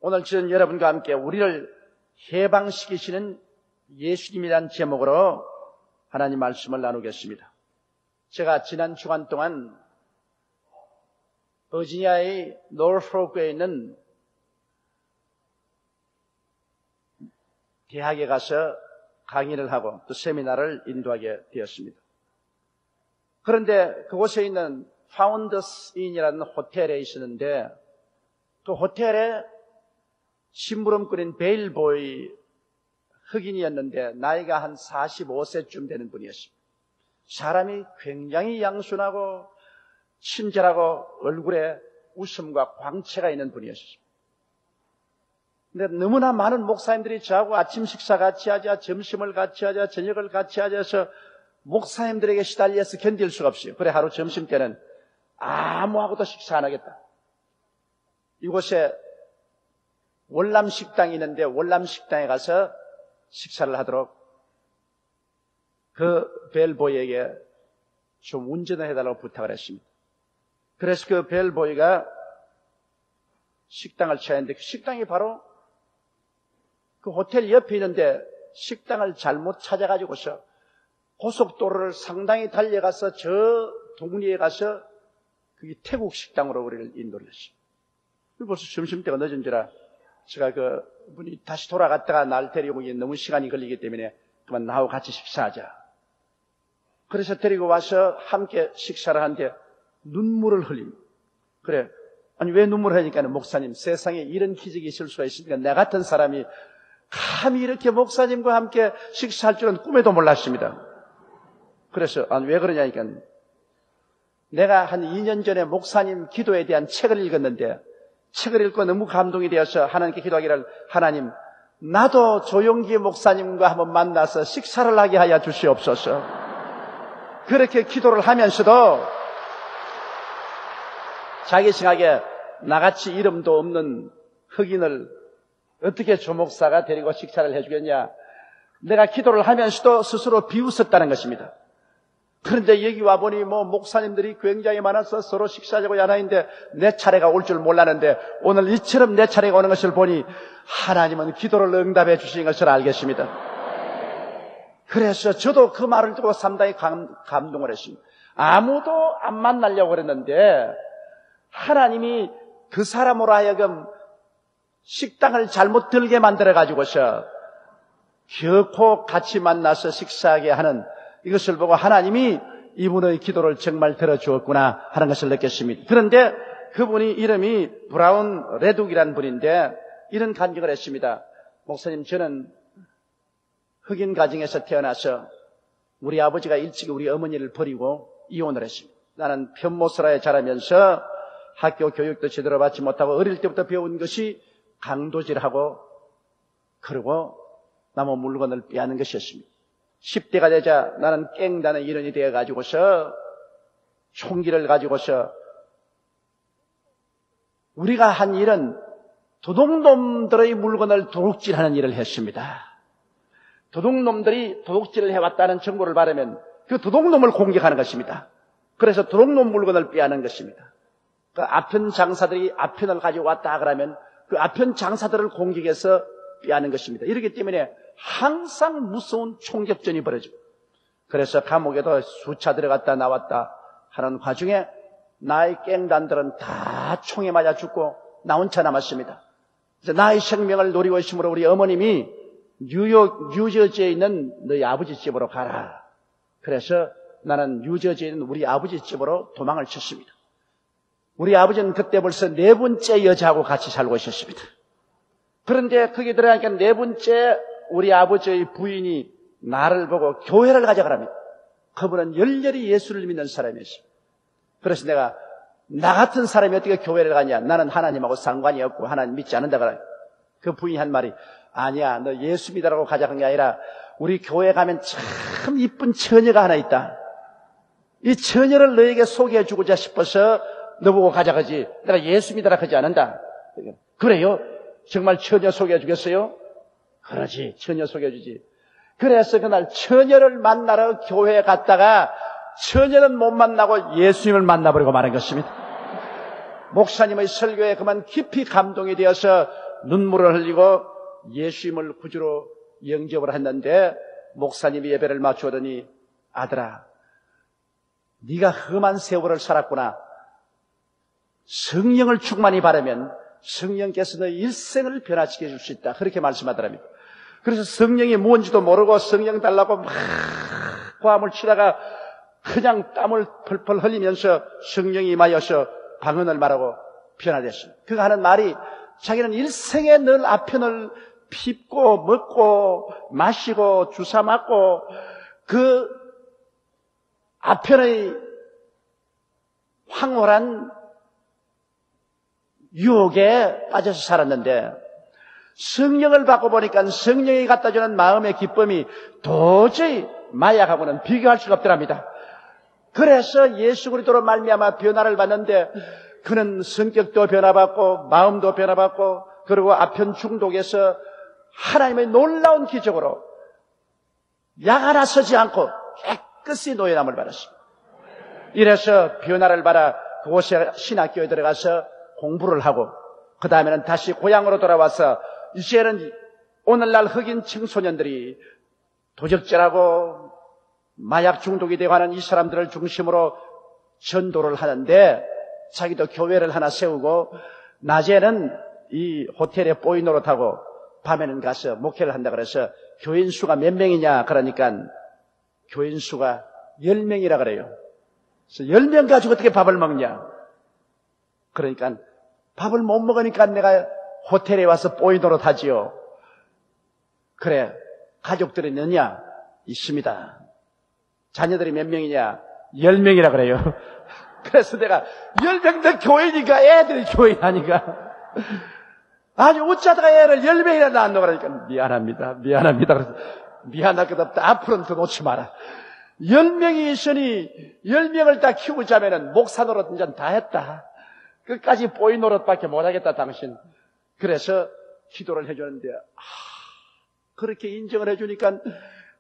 오늘 저는 여러분과 함께 우리를 해방시키시는 예수님이라는 제목으로 하나님 말씀을 나누겠습니다. 제가 지난 주간 동안 버지니아의 노르포크에 있는 대학에 가서 강의를 하고 또 세미나를 인도하게 되었습니다. 그런데 그곳에 있는 파운더스 인이라는 호텔에 있었는데 그 호텔에 심부름꾼인 베일보이 흑인이었는데 나이가 한 45세쯤 되는 분이었습니다. 사람이 굉장히 양순하고 친절하고 얼굴에 웃음과 광채가 있는 분이었습니다. 근데 너무나 많은 목사님들이 저하고 아침 식사 같이 하자, 점심을 같이 하자, 저녁을 같이 하자 해서 목사님들에게 시달려서 견딜 수가 없어요. 그래 하루 점심 때는 아무하고도 식사 안 하겠다. 이곳에 월남식당이 있는데 월남식당에 가서 식사를 하도록 그 벨보이에게 좀 운전을 해달라고 부탁을 했습니다. 그래서 그 벨보이가 식당을 찾았는데 그 식당이 바로 그 호텔 옆에 있는데 식당을 잘못 찾아가지고서 고속도로를 상당히 달려가서 저 동리에 가서 그게 태국 식당으로 우리를 인도를 했습니다. 벌써 점심때가 늦은지라 제가 그 분이 다시 돌아갔다가 날 데리고 오기 너무 시간이 걸리기 때문에 그만 나하고 같이 식사하자. 그래서 데리고 와서 함께 식사를 하는데 눈물을 흘립니다. 그래. 아니 왜 눈물을 흘리니까 목사님 세상에 이런 기적이 있을 수가 있으니까 내 같은 사람이 감히 이렇게 목사님과 함께 식사할 줄은 꿈에도 몰랐습니다. 그래서 아니 왜 그러냐니까 내가 한 2년 전에 목사님 기도에 대한 책을 읽었는데 책을 읽고 너무 감동이 되어서 하나님께 기도하기를 하나님 나도 조용기 목사님과 한번 만나서 식사를 하게 하여 주시옵소서. 그렇게 기도를 하면서도 자기 생각에 나같이 이름도 없는 흑인을 어떻게 조목사가 데리고 식사를 해주겠냐. 내가 기도를 하면서도 스스로 비웃었다는 것입니다. 그런데 여기 와보니 목사님들이 굉장히 많아서 서로 식사하자고 하나인데 내 차례가 올 줄 몰랐는데 오늘 이처럼 내 차례가 오는 것을 보니 하나님은 기도를 응답해 주신 것을 알겠습니다. 그래서 저도 그 말을 듣고 상당히 감동을 했습니다. 아무도 안 만나려고 그랬는데 하나님이 그 사람으로 하여금 식당을 잘못 들게 만들어가지고서 결코 같이 만나서 식사하게 하는 이것을 보고 하나님이 이분의 기도를 정말 들어주었구나 하는 것을 느꼈습니다. 그런데 그분이 이름이 브라운 레둑이라는 분인데 이런 간증을 했습니다. 목사님 저는 흑인 가정에서 태어나서 우리 아버지가 일찍 우리 어머니를 버리고 이혼을 했습니다. 나는 편모스라에 자라면서 학교 교육도 제대로 받지 못하고 어릴 때부터 배운 것이 강도질하고 그리고 남의 물건을 빼앗는 것이었습니다. 10대가 되자 나는 깽단의 일원이 되어가지고서 총기를 가지고서 우리가 한 일은 도둑놈들의 물건을 도둑질하는 일을 했습니다. 도둑놈들이 도둑질을 해왔다는 정보를 받으면 그 도둑놈을 공격하는 것입니다. 그래서 도둑놈 물건을 빼앗는 것입니다. 그 아편 장사들이 아편을 가지고 왔다 그러면 그 아편 장사들을 공격해서 빼앗는 것입니다. 이렇기 때문에 항상 무서운 총격전이 벌어지고 그래서 감옥에도 수차 들어갔다 나왔다 하는 과정에 나의 깽단들은 다 총에 맞아 죽고 나 혼자 남았습니다. 그래서 나의 생명을 노리고 있으므로 우리 어머님이 뉴저지에 있는 너희 아버지 집으로 가라. 그래서 나는 뉴저지에 있는 우리 아버지 집으로 도망을 쳤습니다. 우리 아버지는 그때 벌써 4번째 여자하고 같이 살고 있었습니다. 그런데 거기 들어가니까 4번째 우리 아버지의 부인이 나를 보고 교회를 가져가랍니다. 그분은 열렬히 예수를 믿는 사람이었습니다. 그래서 내가 나 같은 사람이 어떻게 교회를 가냐. 나는 하나님하고 상관이 없고 하나님 믿지 않는다 그래. 그 부인이 한 말이 아니야 너 예수 믿으라고 가져간 게 아니라 우리 교회 가면 참 이쁜 처녀가 하나 있다. 이 처녀를 너에게 소개해 주고자 싶어서 너 보고 가져가지 내가 예수 믿으라 하지 않는다. 그래요? 정말 처녀 소개해 주겠어요? 그러지 처녀 소개해 주지. 그래서 그날 처녀를 만나러 교회에 갔다가 처녀는 못 만나고 예수님을 만나버리고 말한 것입니다. 목사님의 설교에 그만 깊이 감동이 되어서 눈물을 흘리고 예수님을 구주로 영접을 했는데 목사님이 예배를 마치더니 아들아, 네가 험한 세월을 살았구나. 성령을 충만히 바르면 성령께서 너의 일생을 변화시켜 줄 수 있다. 그렇게 말씀하더랍니다. 그래서 성령이 뭔지도 모르고 성령 달라고 막 고함을 치다가 그냥 땀을 펄펄 흘리면서 성령이 임하여서 방언을 말하고 변화됐습니다. 그가 하는 말이 자기는 일생에 늘 아편을 핍고 먹고 마시고 주사 맞고 그 아편의 황홀한 유혹에 빠져서 살았는데 성령을 받고 보니까 성령이 갖다주는 마음의 기쁨이 도저히 마약하고는 비교할 수가 없더랍니다. 그래서 예수 그리스도로 말미암아 변화를 받는데 그는 성격도 변화받고 마음도 변화받고 그리고 아편 중독에서 하나님의 놀라운 기적으로 약 하나 서지 않고 깨끗이 노예남을 받았습니다. 이래서 변화를 받아 그곳에 신학교에 들어가서 공부를 하고 그 다음에는 다시 고향으로 돌아와서 이제는 오늘날 흑인 청소년들이 도적질하고 마약 중독이 되고 하는 이 사람들을 중심으로 전도를 하는데 자기도 교회를 하나 세우고 낮에는 이 호텔에 보이 노릇하고 밤에는 가서 목회를 한다 그래서 교인 수가 몇 명이냐 그러니까 교인 수가 10명이라 그래요. 그래서 10명 가지고 어떻게 밥을 먹냐. 그러니까 밥을 못 먹으니까 내가 호텔에 와서 보이 노릇하지요. 그래, 가족들이 있느냐? 있습니다. 자녀들이 몇 명이냐? 10명이라 그래요. 그래서 내가 10명도 교인이니까 애들이 교인 아니까. 아니 어쩌다가 애를 10명이나 낳았노 그러니까 미안합니다. 그래서 미안할 것 없다. 앞으로는 더 놓지 마라. 10명이 있으니 10명을 다 키우자면은 목사 노릇 이제 다 했다. 끝까지 보이 노릇밖에 못하겠다 당신. 그래서 기도를 해주는데 그렇게 인정을 해주니까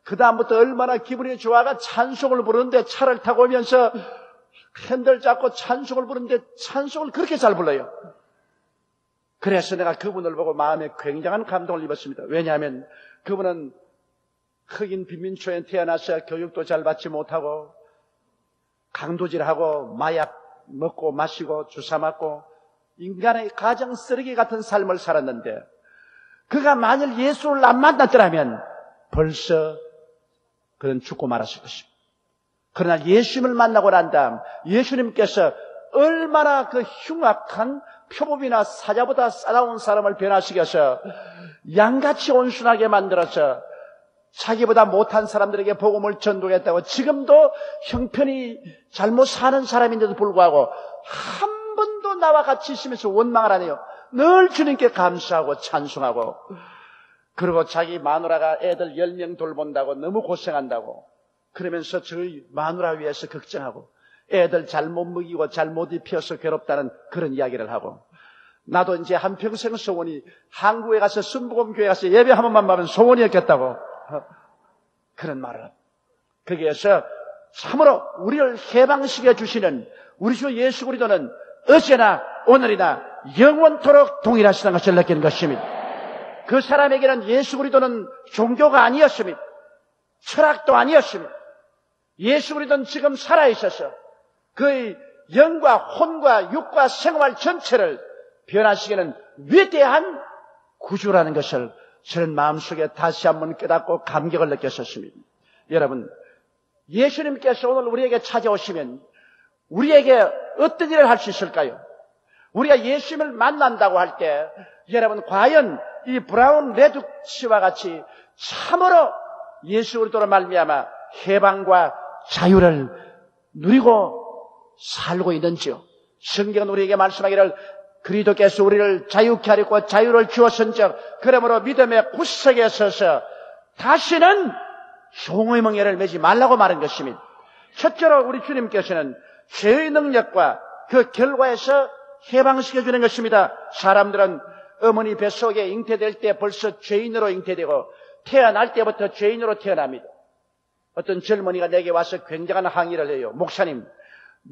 그 다음부터 얼마나 기분이 좋아가 찬송을 부르는데 차를 타고 오면서 핸들 잡고 찬송을 부르는데 찬송을 그렇게 잘 불러요. 그래서 내가 그분을 보고 마음에 굉장한 감동을 입었습니다. 왜냐하면 그분은 흑인 빈민초에 태어나서 교육도 잘 받지 못하고 강도질하고 마약 먹고 마시고 주사 맞고 인간의 가정 쓰레기 같은 삶을 살았는데 그가 만일 예수를 안 만났더라면 벌써 그는 죽고 말았을 것입니다. 그러나 예수님을 만나고 난 다음 예수님께서 얼마나 그 흉악한 표범이나 사자보다 싸다운 사람을 변화시켜서 양같이 온순하게 만들어서 자기보다 못한 사람들에게 복음을 전도했다고 지금도 형편이 잘못 사는 사람인데도 불구하고 한 번도 나와 같이 있으면서 원망을 안 해요. 늘 주님께 감사하고 찬송하고 그리고 자기 마누라가 애들 10명 돌본다고 너무 고생한다고 그러면서 저희 마누라 위해서 걱정하고 애들 잘못 먹이고 잘못 입혀서 괴롭다는 그런 이야기를 하고 나도 이제 한평생 소원이 한국에 가서 순복음교회 가서 예배 한 번만 받으면 소원이었겠다고 그런 말을 합니다. 거기에서 참으로 우리를 해방시켜 주시는 우리 주 예수 그리스도는 어제나 오늘이나 영원토록 동일하시다는 것을 느끼는 것입니다. 그 사람에게는 예수 그리스도는 종교가 아니었습니다. 철학도 아니었습니다. 예수 그리스도는 지금 살아있어서 그의 영과 혼과 육과 생활 전체를 변화시키는 위대한 구주라는 것을 저는 마음속에 다시 한번 깨닫고 감격을 느꼈었습니다. 여러분, 예수님께서 오늘 우리에게 찾아오시면 우리에게 어떤 일을 할 수 있을까요? 우리가 예수님을 만난다고 할 때 여러분 과연 이 브라운 레둑 씨와 같이 참으로 예수 그리스도로 말미암아 해방과 자유를 누리고 살고 있는지요? 성경은 우리에게 말씀하기를 그리스도께서 우리를 자유케 하려고 자유를 주었은즉 그러므로 믿음의 구석에 서서 다시는 종의 멍에를 매지 말라고 말한 것입니다. 첫째로 우리 주님께서는 죄의 능력과 그 결과에서 해방시켜주는 것입니다. 사람들은 어머니 뱃속에 잉태될 때 벌써 죄인으로 잉태되고 태어날 때부터 죄인으로 태어납니다. 어떤 젊은이가 내게 와서 굉장한 항의를 해요. 목사님,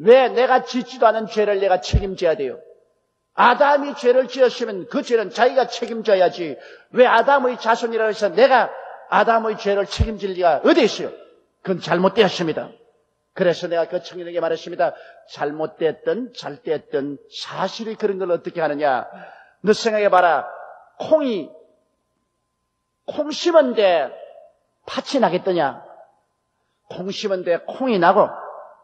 왜 내가 짓지도 않은 죄를 내가 책임져야 돼요? 아담이 죄를 지었으면 그 죄는 자기가 책임져야지 왜 아담의 자손이라고 해서 내가 아담의 죄를 책임질 리가 어디 있어요? 그건 잘못되었습니다. 그래서 내가 그 청년에게 말했습니다. 잘못됐든 잘됐든 사실이 그런 걸 어떻게 하느냐. 너 생각해봐라. 콩 심은데 팥이 나겠더냐? 콩 심은데 콩이 나고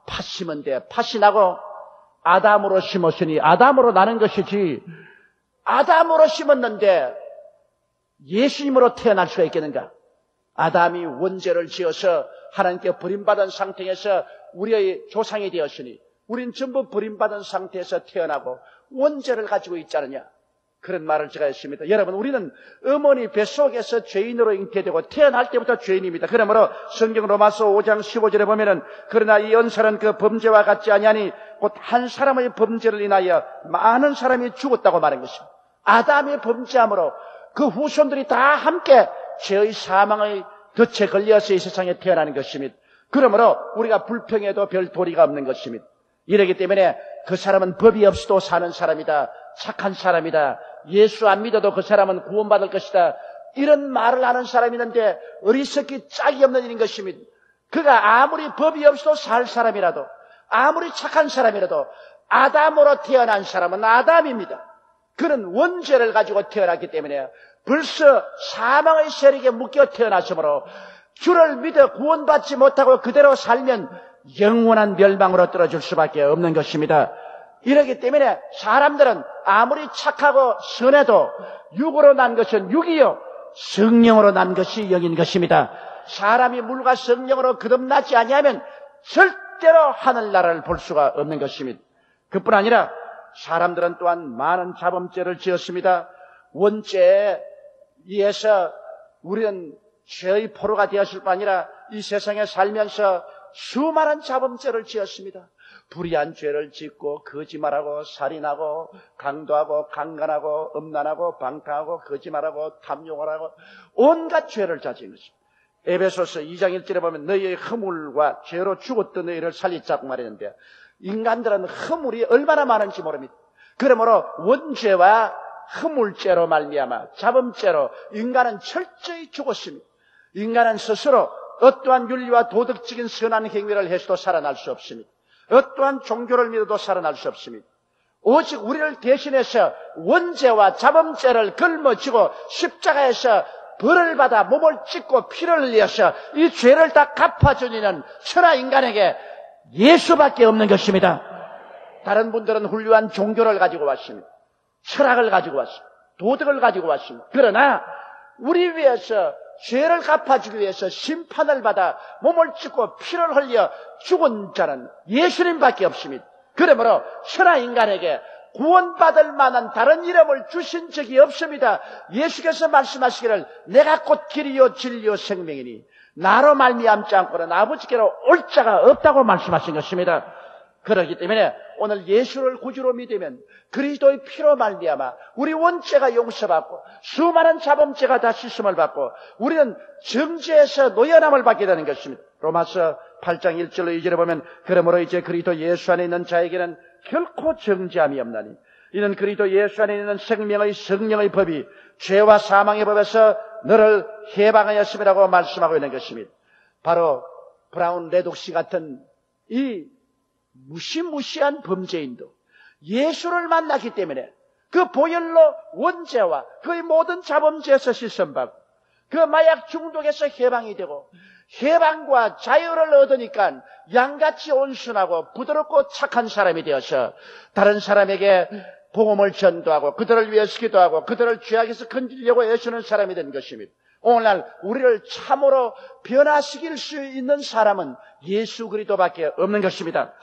팥 심은데 팥이 나고 아담으로 심었으니 아담으로 나는 것이지 아담으로 심었는데 예수님으로 태어날 수가 있겠는가? 아담이 원죄를 지어서 하나님께 버림받은 상태에서 우리의 조상이 되었으니 우린 전부 버림받은 상태에서 태어나고 원죄를 가지고 있지 않느냐? 그런 말을 제가 했습니다. 여러분, 우리는 어머니 뱃속에서 죄인으로 잉태되고 태어날 때부터 죄인입니다. 그러므로 성경 로마서 5장 15절에 보면은 그러나 이 언사는 그 범죄와 같지 아니하니 곧 한 사람의 범죄를 인하여 많은 사람이 죽었다고 말한 것입니다. 아담의 범죄함으로 그 후손들이 다 함께 죄의 사망의 덫에 걸려서 이 세상에 태어나는 것입니다. 그러므로 우리가 불평해도 별 도리가 없는 것입니다. 이러기 때문에 그 사람은 법이 없이도 사는 사람이다. 착한 사람이다. 예수 안 믿어도 그 사람은 구원받을 것이다. 이런 말을 하는 사람이 있는데 어리석기 짝이 없는 일인 것입니다. 그가 아무리 법이 없이도 살 사람이라도 아무리 착한 사람이라도 아담으로 태어난 사람은 아담입니다. 그는 원죄를 가지고 태어났기 때문에 벌써 사망의 세력에 묶여 태어났으므로 주를 믿어 구원받지 못하고 그대로 살면 영원한 멸망으로 떨어질 수밖에 없는 것입니다. 이러기 때문에 사람들은 아무리 착하고 선해도 육으로 난 것은 육이요 성령으로 난 것이 영인 것입니다. 사람이 물과 성령으로 거듭나지 아니하면 절대로 하늘나라를 볼 수가 없는 것입니다. 그뿐 아니라 사람들은 또한 많은 자범죄를 지었습니다. 원죄에 의해서 우리는 죄의 포로가 되었을 뿐 아니라 이 세상에 살면서 수많은 자범죄를 지었습니다. 불의한 죄를 짓고 거짓말하고 살인하고 강도하고 강간하고 음란하고 방탕하고 거짓말하고 탐욕을 하고 온갖 죄를 저지른 것입니다. 에베소서 2장 1절에 보면 너희의 허물과 죄로 죽었던 너희를 살리자고 말했는데 인간들은 허물이 얼마나 많은지 모릅니다. 그러므로 원죄와 허물죄로 말미암아 자범죄로 인간은 철저히 죽었습니다. 인간은 스스로 어떠한 윤리와 도덕적인 선한 행위를 해서도 살아날 수 없습니다. 어떠한 종교를 믿어도 살아날 수 없습니다. 오직 우리를 대신해서 원죄와 자범죄를 걸머쥐고 십자가에서 벌을 받아 몸을 찢고 피를 흘려서 이 죄를 다 갚아주는 천하 인간에게 예수밖에 없는 것입니다. 다른 분들은 훌륭한 종교를 가지고 왔습니다. 철학을 가지고 왔습니다. 도덕을 가지고 왔습니다. 그러나 우리 위해서 죄를 갚아주기 위해서 심판을 받아 몸을 찢고 피를 흘려 죽은 자는 예수님밖에 없습니다. 그러므로 천하 인간에게 구원받을 만한 다른 이름을 주신 적이 없습니다. 예수께서 말씀하시기를 내가 곧 길이요 진리요 생명이니 나로 말미암지 않고는 아버지께로 올 자가 없다고 말씀하신 것입니다. 그렇기 때문에 오늘 예수를 구주로 믿으면 그리스도의 피로 말미암아 우리 원죄가 용서받고 수많은 자범죄가 다 씻음을 받고 우리는 정죄에서 노연함을 받게 되는 것입니다. 로마서 8장 1절로 2절에 보면 그러므로 이제 그리스도 예수 안에 있는 자에게는 결코 정죄함이 없나니 이는 그리스도 예수 안에 있는 생명의 성령의 법이 죄와 사망의 법에서 너를 해방하였음이라고 말씀하고 있는 것입니다. 바로 브라운 레독시 같은 이 무시무시한 범죄인도 예수를 만났기 때문에 그 보혈로 원죄와 그의 모든 자범죄에서 씻음받고 그 마약 중독에서 해방이 되고 해방과 자유를 얻으니까 양같이 온순하고 부드럽고 착한 사람이 되어서 다른 사람에게 복음을 전도하고 그들을 위해서 기도하고 그들을 죄악에서 건지려고 애쓰는 사람이 된 것입니다. 오늘날 우리를 참으로 변화시킬 수 있는 사람은 예수 그리스도밖에 없는 것입니다.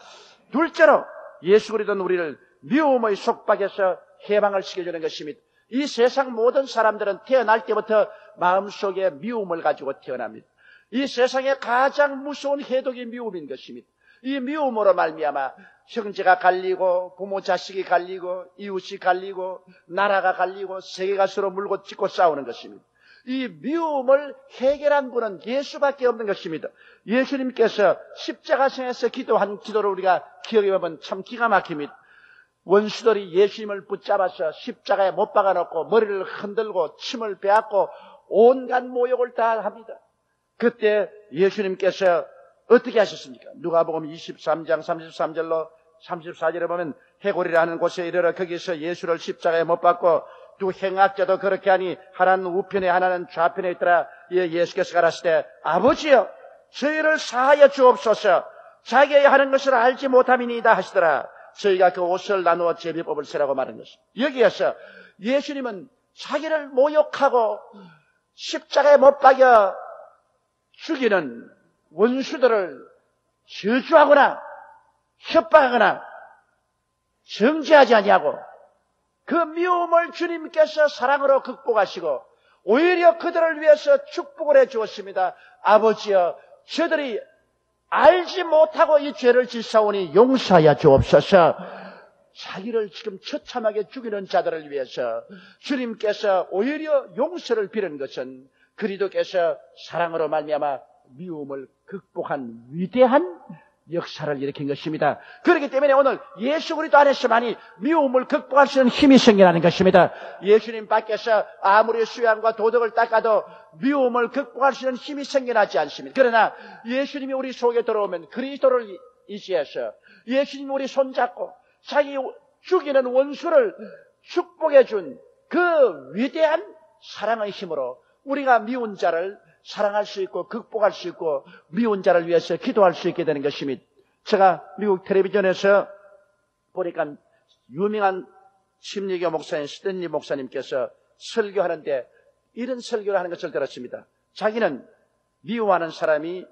둘째로 예수 그리스도는 우리를 미움의 속박에서 해방을 시켜주는 것입니다. 이 세상 모든 사람들은 태어날 때부터 마음속에 미움을 가지고 태어납니다. 이 세상에 가장 무서운 해독이 미움인 것입니다. 이 미움으로 말미암아 형제가 갈리고 부모 자식이 갈리고 이웃이 갈리고 나라가 갈리고 세계가 서로 물고 찢고 싸우는 것입니다. 이 미움을 해결한 분은 예수밖에 없는 것입니다. 예수님께서 십자가상에서 기도한 기도를 우리가 기억해 보면 참 기가 막힙니다. 원수들이 예수님을 붙잡아서 십자가에 못 박아놓고 머리를 흔들고 침을 빼앗고 온갖 모욕을 다 합니다. 그때 예수님께서 어떻게 하셨습니까? 누가복음 23장 33절로 34절에 보면 해골이라는 곳에 이르러 거기서 예수를 십자가에 못 박고 두 행악자도 그렇게 하니 하나는 우편에 하나는 좌편에 있더라. 예수께서 가라사대 아버지여 저희를 사하여 주옵소서. 자기의 하는 것을 알지 못함이니이다 하시더라. 저희가 그 옷을 나누어 제비뽑을 세라고 말한 것입니다. 여기에서 예수님은 자기를 모욕하고 십자가에 못 박여 죽이는 원수들을 저주하거나 협박하거나 정죄하지 아니하고 그 미움을 주님께서 사랑으로 극복하시고 오히려 그들을 위해서 축복을 해 주었습니다. 아버지여 저들이 알지 못하고 이 죄를 짓사오니 용서하여 주옵소서. 자기를 지금 처참하게 죽이는 자들을 위해서 주님께서 오히려 용서를 빌은 것은 그리스도께서 사랑으로 말미암아 미움을 극복한 위대한 역사를 일으킨 것입니다. 그렇기 때문에 오늘 예수 그리스도 안에서만이 미움을 극복할 수 있는 힘이 생겨나는 것입니다. 예수님 밖에서 아무리 수양과 도덕을 닦아도 미움을 극복할 수 있는 힘이 생겨나지 않습니다. 그러나 예수님이 우리 속에 들어오면 그리스도를 의지해서 예수님이 우리 손잡고 자기 죽이는 원수를 축복해 준 그 위대한 사랑의 힘으로 우리가 미운 자를 사랑할 수 있고 극복할 수 있고 미운 자를 위해서 기도할 수 있게 되는 것입니다. 제가 미국 텔레비전에서 보니까 유명한 심리교 목사인 스탠리 목사님께서 설교하는데 이런 설교를 하는 것을 들었습니다. 자기는 미워하는 사람이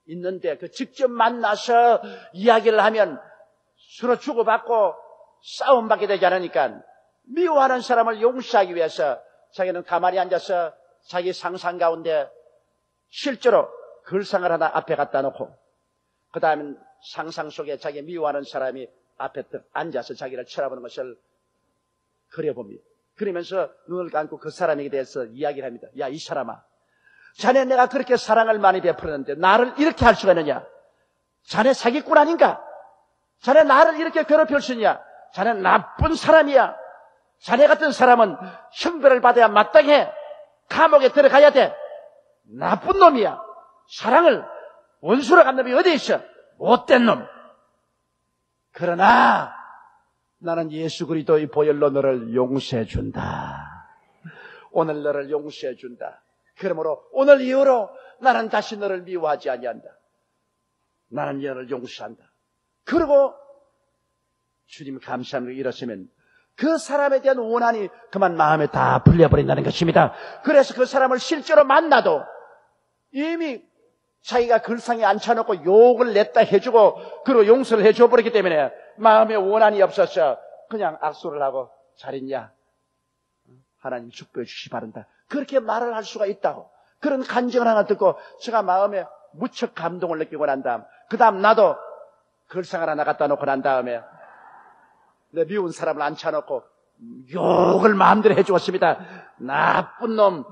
있는데 그 직접 만나서 이야기를 하면 서로 주고받고 싸움받게 되지 않으니까 미워하는 사람을 용서하기 위해서 자기는 가만히 앉아서 자기 상상 가운데 실제로 글상을 하나 앞에 갖다 놓고 그 다음에 상상 속에 자기 미워하는 사람이 앞에 앉아서 자기를 쳐다보는 것을 그려봅니다. 그러면서 눈을 감고 그 사람에게 대해서 이야기를 합니다. 야, 이 사람아, 자네 내가 그렇게 사랑을 많이 베풀었는데 나를 이렇게 할 수가 있느냐? 자네 사기꾼 아닌가? 자네 나를 이렇게 괴롭힐 수 있냐? 자네 나쁜 사람이야. 자네 같은 사람은 형벌을 받아야 마땅해. 감옥에 들어가야 돼. 나쁜 놈이야. 사랑을 원수로 간 놈이 어디 있어? 못된 놈. 그러나 나는 예수 그리스도의 보혈로 너를 용서해 준다. 오늘 너를 용서해 준다. 그러므로 오늘 이후로 나는 다시 너를 미워하지 아니한다. 나는 너를 용서한다. 그리고 주님 감사합니다. 이러시면 그 사람에 대한 원한이 그만 마음에 다 풀려버린다는 것입니다. 그래서 그 사람을 실제로 만나도 이미 자기가 글상에 앉혀놓고 욕을 냈다 해주고 그리고 용서를 해줘버렸기 때문에 마음에 원한이 없어서 그냥 악수를 하고 잘 있냐? 하나님 축복해 주시기 바란다. 그렇게 말을 할 수가 있다고. 그런 간증을 하나 듣고 제가 마음에 무척 감동을 느끼고 난 다음 그 다음 나도 글상을 하나 갖다 놓고 난 다음에 내 미운 사람을 앉혀놓고 욕을 마음대로 해주었습니다. 나쁜 놈,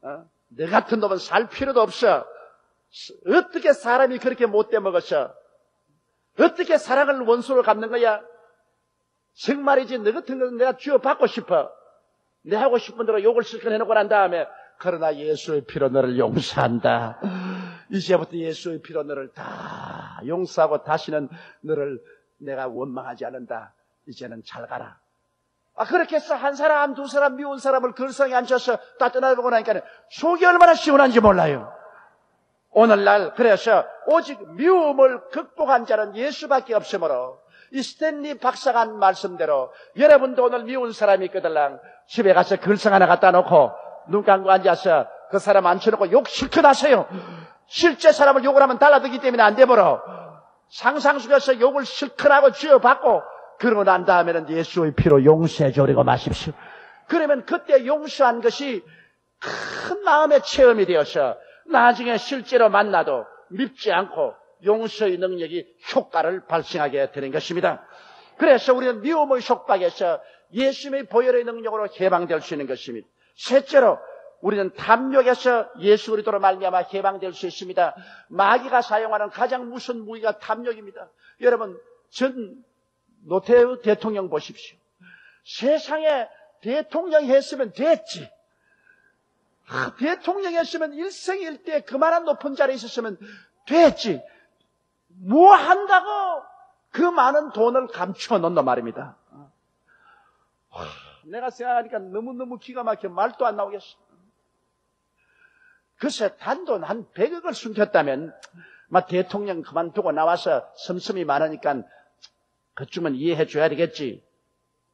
너 같은 놈은 살 필요도 없어. 어떻게 사람이 그렇게 못돼 먹었어? 어떻게 사랑을 원수로 갚는 거야? 정말이지 너 같은 건 내가 쥐어받고 싶어. 내 하고 싶은 대로 욕을 실컷 해놓고 난 다음에 그러나 예수의 피로 너를 용서한다. 이제부터 예수의 피로 너를 다 용서하고 다시는 너를 내가 원망하지 않는다. 이제는 잘 가라. 그렇게 해서 한 사람, 두 사람 미운 사람을 글상에 앉혀서 따뜻하고 나니까 속이 얼마나 시원한지 몰라요. 오늘날 그래서 오직 미움을 극복한 자는 예수밖에 없으므로 이 스탠리 박사가 한 말씀대로 여러분도 오늘 미운 사람이 있거들랑 집에 가서 글상 하나 갖다 놓고 눈 감고 앉아서 그 사람 앉혀놓고 욕 실컷 하세요. 실제 사람을 욕을 하면 달라들기 때문에 안 되므로 상상 속에서 욕을 실컷 하고 쥐어받고 그러고 난 다음에는 예수의 피로 용서해 주리고 마십시오. 그러면 그때 용서한 것이 큰 마음의 체험이 되어서 나중에 실제로 만나도 밉지 않고 용서의 능력이 효과를 발생하게 되는 것입니다. 그래서 우리는 미움의 속박에서 예수님의 보혈의 능력으로 해방될 수 있는 것입니다. 셋째로 우리는 탐욕에서 예수 그리스도로 말미암아 해방될 수 있습니다. 마귀가 사용하는 가장 무서운 무기가 탐욕입니다. 여러분, 전 노태우 대통령 보십시오. 세상에 대통령 했으면 됐지. 대통령 했으면 일생일대 그만한 높은 자리에 있었으면 됐지. 뭐 한다고 그 많은 돈을 감추어 놓는단 말입니다. 내가 생각하니까 너무너무 기가 막혀 말도 안 나오겠어. 글쎄 단돈 한 100억을 숨겼다면 막 대통령 그만두고 나와서 섬섬이 많으니까 그쯤은 이해해 줘야 되겠지.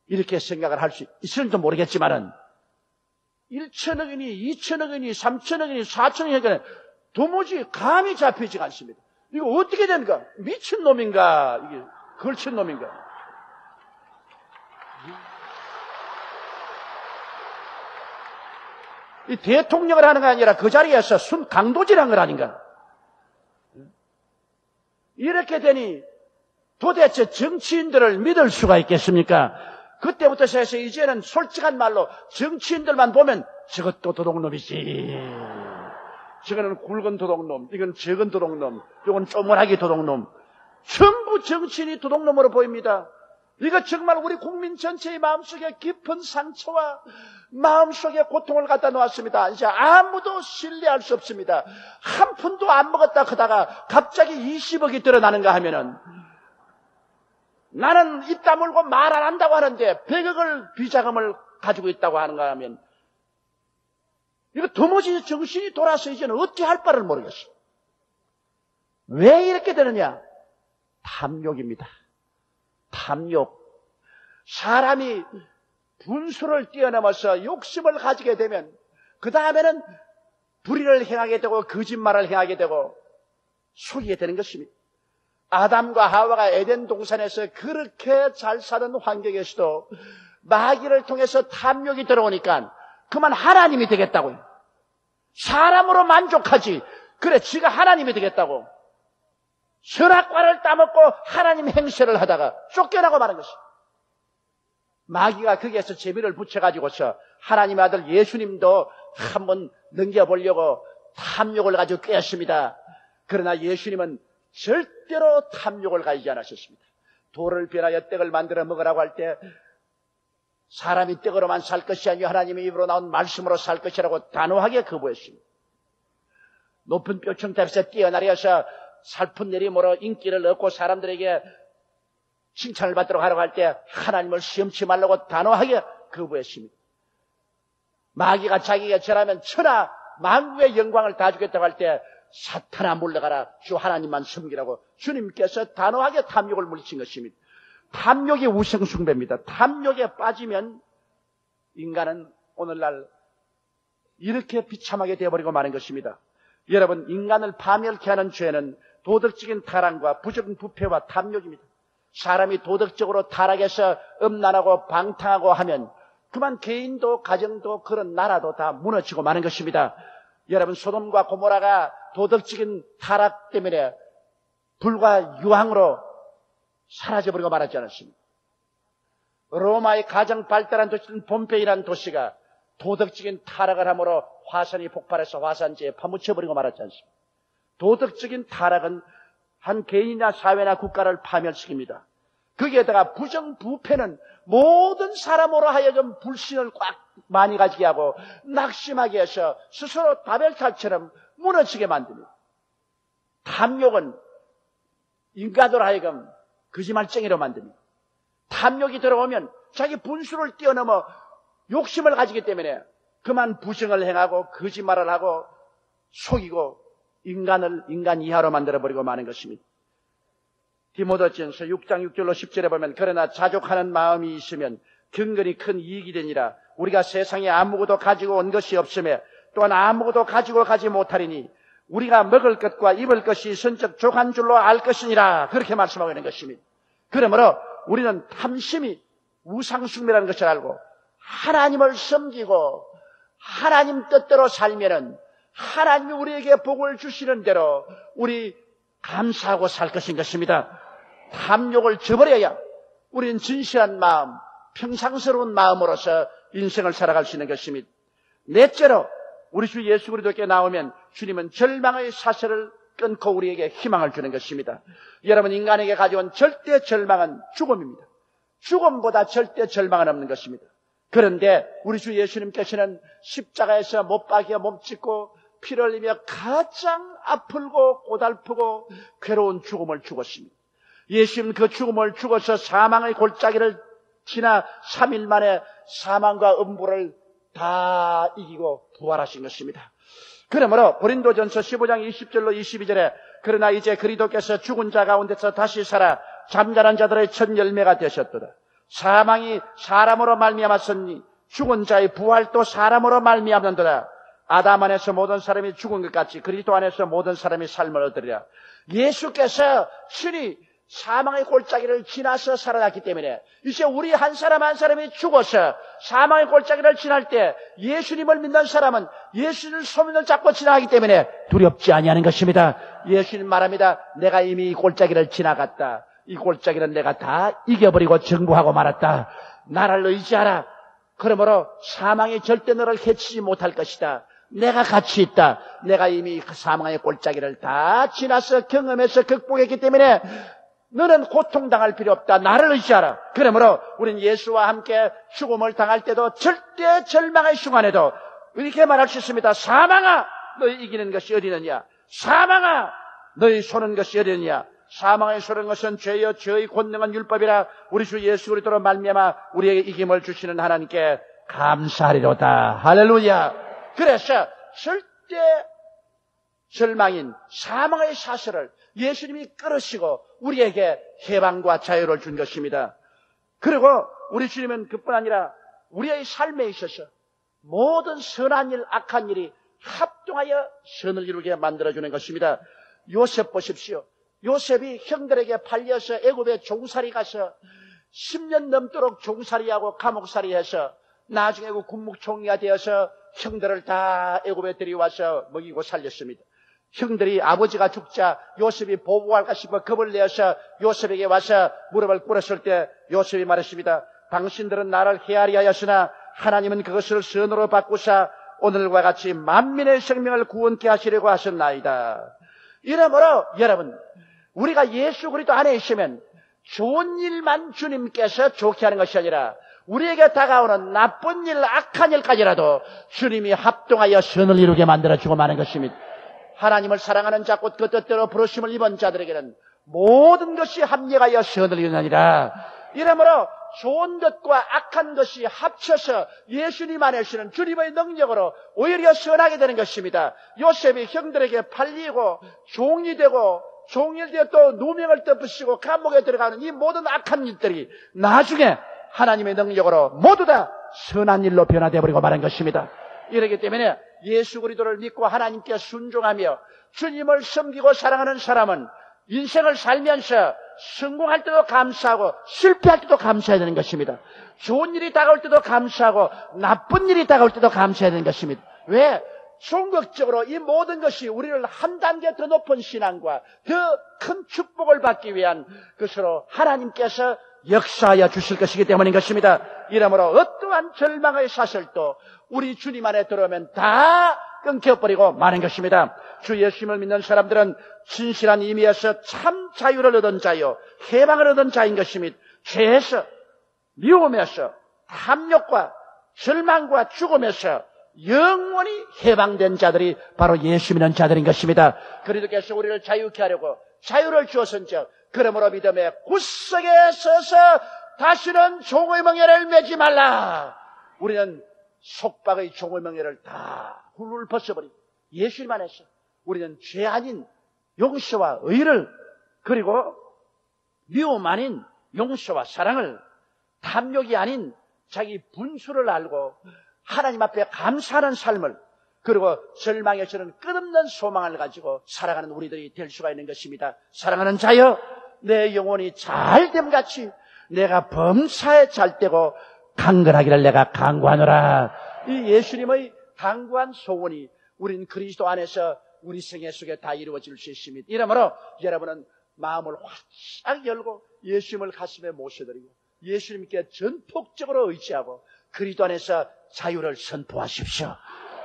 이렇게 생각을 할 수 있을지도 모르겠지만은 1천억이니 2천억이니 3천억이니 4천억이니 도무지 감이 잡히지가 않습니다. 이거 어떻게 된가? 미친놈인가? 이게 걸친놈인가? 이 대통령을 하는 게 아니라 그 자리에서 순 강도질한 걸 아닌가? 이렇게 되니 도대체 정치인들을 믿을 수가 있겠습니까? 그때부터 해서 이제는 솔직한 말로 정치인들만 보면 저것도 도둑놈이지. 저거는 굵은 도둑놈, 이건 적은 도둑놈, 이건 쪼물하기 도둑놈. 전부 정치인이 도둑놈으로 보입니다. 이거 정말 우리 국민 전체의 마음속에 깊은 상처와 마음속에 고통을 갖다 놓았습니다. 이제 아무도 신뢰할 수 없습니다. 한 푼도 안 먹었다 하다가 갑자기 20억이 드러나는가 하면은 나는 입 다물고 말 안 한다고 하는데 100억을 비자금을 가지고 있다고 하는가 하면 이거 도무지 정신이 돌아서 이제는 어떻게 할 바를 모르겠어. 왜 이렇게 되느냐? 탐욕입니다. 탐욕. 사람이 분수를 뛰어넘어서 욕심을 가지게 되면 그 다음에는 불의를 행하게 되고 거짓말을 행하게 되고 속이게 되는 것입니다. 아담과 하와가 에덴 동산에서 그렇게 잘 사는 환경에서도 마귀를 통해서 탐욕이 들어오니까 그만 하나님이 되겠다고요. 사람으로 만족하지. 그래, 지가 하나님이 되겠다고. 선악과를 따먹고 하나님 행세를 하다가 쫓겨나고 마는 것이. 마귀가 거기에서 재미를 붙여가지고서 하나님의 아들 예수님도 한번 넘겨보려고 탐욕을 가지고 꾀었습니다. 그러나 예수님은 절대로 탐욕을 가지지 않으셨습니다. 돌을 변하여 떡을 만들어 먹으라고 할 때 사람이 떡으로만 살 것이 아니요 하나님의 입으로 나온 말씀으로 살 것이라고 단호하게 거부했습니다. 높은 뼈청탑에서 뛰어내려서 살푼 내림으로 인기를 얻고 사람들에게 칭찬을 받도록 하라고 할 때 하나님을 시험치 말라고 단호하게 거부했습니다. 마귀가 자기가 절하면 천하 만국의 영광을 다 주겠다고 할 때 사탄아 물러가라, 주 하나님만 섬기라고 주님께서 단호하게 탐욕을 물리친 것입니다. 탐욕이 우상숭배입니다. 탐욕에 빠지면 인간은 오늘날 이렇게 비참하게 되어버리고 마는 것입니다. 여러분, 인간을 파멸케 하는 죄는 도덕적인 타락과 부정부패와 탐욕입니다. 사람이 도덕적으로 타락해서 음란하고 방탕하고 하면 그만 개인도 가정도 그런 나라도 다 무너지고 마는 것입니다. 여러분, 소돔과 고모라가 도덕적인 타락 때문에 불과 유황으로 사라져버리고 말았지 않았습니까? 로마의 가장 발달한 도시인 폼페이라는 도시가 도덕적인 타락을 함으로 화산이 폭발해서 화산지에 파묻혀버리고 말았지 않습니까? 도덕적인 타락은 한 개인이나 사회나 국가를 파멸시킵니다. 거기에다가 부정부패는 모든 사람으로 하여금 불신을 꽉 많이 가지게 하고 낙심하게 해서 스스로 바벨탑처럼 무너지게 만듭니다. 탐욕은 인간으로 하여금 거짓말쟁이로 만듭니다. 탐욕이 들어오면 자기 분수를 뛰어넘어 욕심을 가지기 때문에 그만 부정을 행하고 거짓말을 하고 속이고 인간을 인간 이하로 만들어버리고 마는 것입니다. 디모데전서 6장 6절로 10절에 보면 그러나 자족하는 마음이 있으면 경건이 큰 이익이 되니라. 우리가 세상에 아무것도 가지고 온 것이 없으며 또한 아무것도 가지고 가지 못하리니 우리가 먹을 것과 입을 것이 선적 족한 줄로 알 것이니라. 그렇게 말씀하고 있는 것입니다. 그러므로 우리는 탐심이 우상숭배라는 것을 알고 하나님을 섬기고 하나님 뜻대로 살면은 하나님이 우리에게 복을 주시는 대로 우리 감사하고 살 것인 것입니다. 탐욕을 저버려야 우리는 진실한 마음, 평상스러운 마음으로서 인생을 살아갈 수 있는 것입니다. 넷째로 우리 주 예수 그리스도께 나오면 주님은 절망의 사슬을 끊고 우리에게 희망을 주는 것입니다. 여러분, 인간에게 가져온 절대 절망은 죽음입니다. 죽음보다 절대 절망은 없는 것입니다. 그런데 우리 주 예수님께서는 십자가에서 못 박여 몸짓고 피를 흘리며 가장 아프고 고달프고 괴로운 죽음을 죽었습니다. 예수님 그 죽음을 죽어서 사망의 골짜기를 지나 3일 만에 사망과 음부를 다 이기고 부활하신 것입니다. 그러므로 고린도전서 15장 20절로 22절에 그러나 이제 그리스도께서 죽은 자 가운데서 다시 살아 잠자는 자들의 첫 열매가 되셨도다. 사망이 사람으로 말미암았으니 죽은 자의 부활도 사람으로 말미암는도다. 아담 안에서 모든 사람이 죽은 것 같이 그리스도 안에서 모든 사람이 삶을 얻으리라. 예수께서 신이 사망의 골짜기를 지나서 살아났기 때문에 이제 우리 한 사람 한 사람이 죽어서 사망의 골짜기를 지날 때 예수님을 믿는 사람은 예수님을 소문을 잡고 지나가기 때문에 두렵지 아니하는 것입니다. 예수님 말합니다. 내가 이미 이 골짜기를 지나갔다. 이 골짜기는 내가 다 이겨버리고 정복하고 말았다. 나를 의지하라. 그러므로 사망이 절대 너를 해치지 못할 것이다. 내가 같이 있다. 내가 이미 그 사망의 골짜기를 다 지나서 경험해서 극복했기 때문에 너는 고통당할 필요 없다. 나를 의지하라. 그러므로 우리는 예수와 함께 죽음을 당할 때도 절대 절망의 순간에도 이렇게 말할 수 있습니다. 사망아, 너희 이기는 것이 어디느냐? 사망아, 너희 쏘는 것이 어디느냐? 사망의 쏘는 것은 죄여 죄의 권능은 율법이라. 우리 주 예수 그리스도로 말미암아 우리에게 이김을 주시는 하나님께 감사하리로다. 할렐루야. 그래서 절대 절망인 사망의 사슬을 예수님이 끌으시고 우리에게 해방과 자유를 준 것입니다. 그리고 우리 주님은 그뿐 아니라 우리의 삶에 있어서 모든 선한 일, 악한 일이 합동하여 선을 이루게 만들어주는 것입니다. 요셉 보십시오. 요셉이 형들에게 팔려서 애굽에 종살이 가서 10년 넘도록 종살이하고 감옥살이해서 나중에 그 군목총리가 되어서 형들을 다 애굽에 데려와서 먹이고 살렸습니다. 형들이 아버지가 죽자 요셉이 보복할까 싶어 겁을 내어서 요셉에게 와서 무릎을 꿇었을 때 요셉이 말했습니다. 당신들은 나를 헤아리 하였으나 하나님은 그것을 선으로 바꾸사 오늘과 같이 만민의 생명을 구원케 하시려고 하셨나이다. 이러므로 여러분, 우리가 예수 그리스도 안에 있으면 좋은 일만 주님께서 좋게 하는 것이 아니라 우리에게 다가오는 나쁜 일, 악한 일까지라도 주님이 합동하여 선을 이루게 만들어주고 마는 것입니다. 하나님을 사랑하는 자 곧 그 뜻대로 부르심을 입은 자들에게는 모든 것이 합력하여 선을 이루느니라. 이러므로 좋은 것과 악한 것이 합쳐서 예수님 안에 쓰는 주님의 능력으로 오히려 선하게 되는 것입니다. 요셉이 형들에게 팔리고 종이 되고 종일되어 또 누명을 덮으시고 감옥에 들어가는 이 모든 악한 일들이 나중에 하나님의 능력으로 모두 다 선한 일로 변화되어 버리고 마는 것입니다. 이렇기 때문에 예수 그리스도를 믿고 하나님께 순종하며 주님을 섬기고 사랑하는 사람은 인생을 살면서 성공할 때도 감사하고 실패할 때도 감사해야 되는 것입니다. 좋은 일이 다가올 때도 감사하고 나쁜 일이 다가올 때도 감사해야 되는 것입니다. 왜? 종극적으로 이 모든 것이 우리를 한 단계 더 높은 신앙과 더 큰 축복을 받기 위한 것으로 하나님께서 역사하여 주실 것이기 때문인 것입니다. 이러므로 어떠한 절망의 사슬도 우리 주님 안에 들어오면 다 끊겨버리고 마는 것입니다. 주 예수님을 믿는 사람들은 진실한 의미에서 참 자유를 얻은 자요, 해방을 얻은 자인 것입니다. 죄에서, 미움에서, 탐욕과 절망과 죽음에서 영원히 해방된 자들이 바로 예수 믿는 자들인 것입니다. 그리스도께서 우리를 자유케 하려고 자유를 주었은즉 그러므로 믿음의 구석에 서서 다시는 종의 멍에를 매지 말라. 우리는 속박의 종의 멍에를 다 훌훌 벗어버리고 예수님 안에서 우리는 죄 아닌 용서와 의를, 그리고 미움 아닌 용서와 사랑을, 탐욕이 아닌 자기 분수를 알고 하나님 앞에 감사하는 삶을, 그리고 절망에서는 끝없는 소망을 가지고 살아가는 우리들이 될 수가 있는 것입니다. 사랑하는 자여, 내 영혼이 잘됨같이 내가 범사에 잘되고 강건하기를 내가 강구하노라. 이 예수님의 강구한 소원이 우린 그리스도 안에서 우리 생애 속에 다 이루어질 수 있습니다. 이러므로 여러분은 마음을 활짝 열고 예수님을 가슴에 모셔드리고 예수님께 전폭적으로 의지하고 그리스도 안에서 자유를 선포하십시오.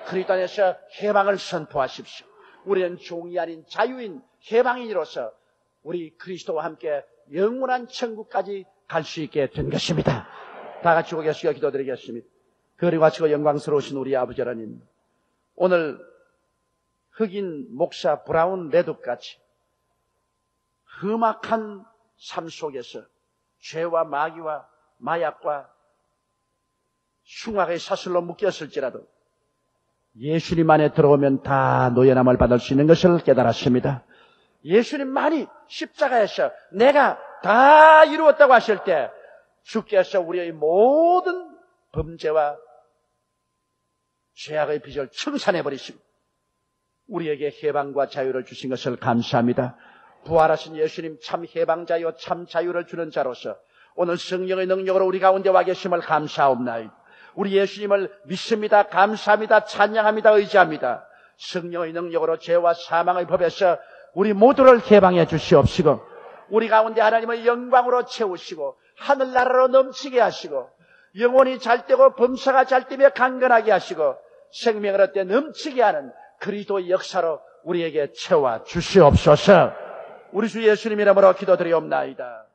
그리스도 안에서 해방을 선포하십시오. 우리는 종이 아닌 자유인 해방인으로서 우리 그리스도와 함께 영원한 천국까지 갈 수 있게 된 것입니다. 다 같이 고개 숙여 기도드리겠습니다. 거리가치고 영광스러우신 우리 아버지 하나님, 오늘 흑인 목사 브라운 레드같이 험악한 삶 속에서 죄와 마귀와 마약과 흉악의 사슬로 묶였을지라도 예수님 안에 들어오면 다 노예남을 받을 수 있는 것을 깨달았습니다. 예수님만이 십자가에서 내가 다 이루었다고 하실 때 주께서 우리의 모든 범죄와 죄악의 빚을 청산해버리시고 우리에게 해방과 자유를 주신 것을 감사합니다. 부활하신 예수님 참 해방자요 참 자유를 주는 자로서 오늘 성령의 능력으로 우리 가운데 와 계심을 감사옵나이다. 우리 예수님을 믿습니다. 감사합니다. 찬양합니다. 의지합니다. 성령의 능력으로 죄와 사망의 법에서 우리 모두를 해방해 주시옵시고 우리 가운데 하나님의 영광으로 채우시고 하늘나라로 넘치게 하시고 영혼이 잘되고 범사가 잘되며 강건하게 하시고 생명을 얻되 넘치게 하는 그리스도의 역사로 우리에게 채워 주시옵소서. 우리 주 예수님 이름으로 기도드리옵나이다.